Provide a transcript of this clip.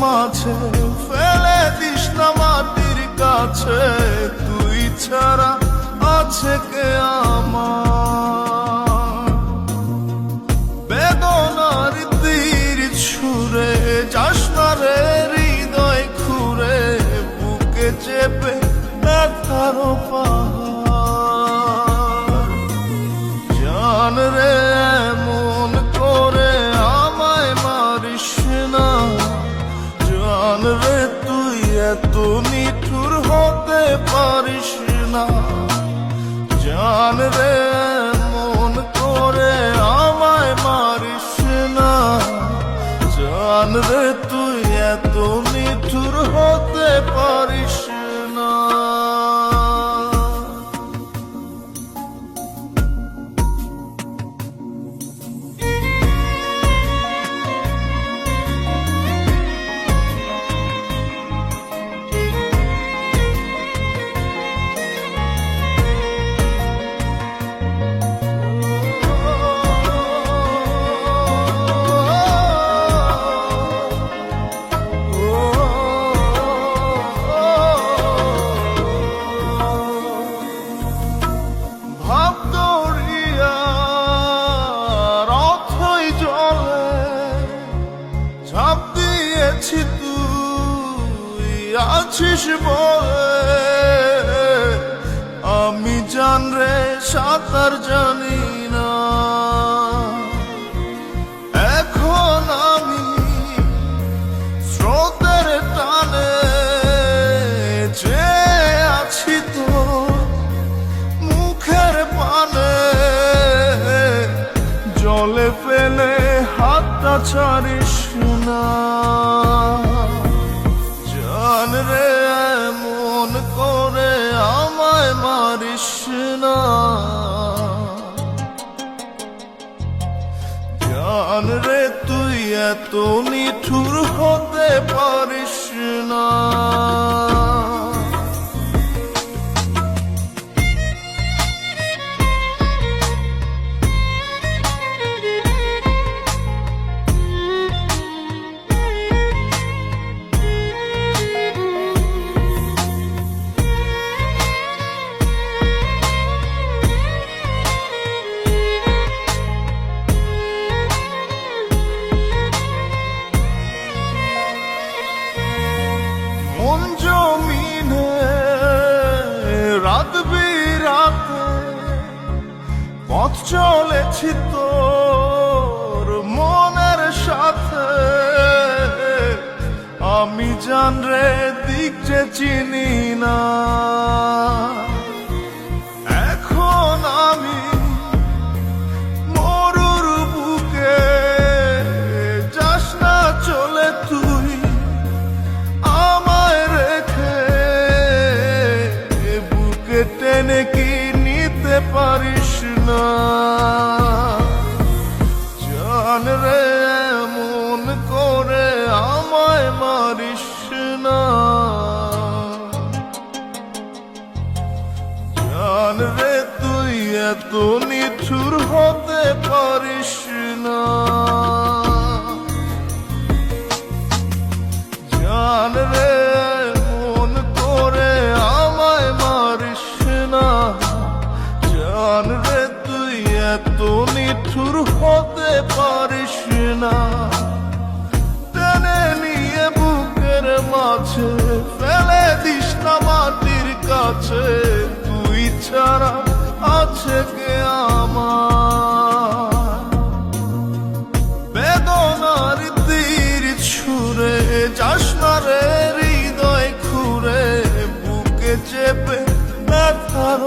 মাঝে ফেলে দিস না মাটির কাছে, তুই ছাড়া আছে কে আমার? বেদনার তীর ছুঁড়ে যাস না রে হৃদয় খুঁড়ে, বুকে চেপে ব্যথার পাহাড়। জান রে এমন করে আমায় মারিস না, জান রে তুই এত নিঠুর হতে পারিস না। জান রে এমন করে আমায় মারিস না, জান রে তুই এত নিঠুর হতে পারিস না। ঝাঁপ দিয়েছি তুই আছিস বলে, আমি জান রে সাঁতার জানি না। এখন আমি স্রোতের টানে চেয়ে আছি তো মুখের পানে, জলে ফেলে হাতটা ছাড়িস না। জান রে এমন করে আমায় মারিস না, জান রে তুই এত নিঠুর হতে পারিস না। মন জমিনে রাত বিরাতে পথ চলেছি তোর মনের সাথে, আমি জান রে দিক যে চিনি না। এখন আমি মরুর বুকে, যাস না চলে তুই আমায় রেখে, বুকে টেনে কি নিতে পারিস না। জান রে এমন করে আমায় মারিস না, জান রে তুই এত নিঠুর হতে পারিস না। জান রে মন করে আমায় মারিস না, জান রে তুই এত নিঠুর হতে পারিস না। টেনে নিয়ে বুকের মাঝে ফেলে দিস না মাটির কাছে, তুই ছাড়া আছে কে আমার? বেদনার তীর ছুঁড়ে যাস না রে হৃদয় খুঁড়ে, বুকে চেপে ব্যথার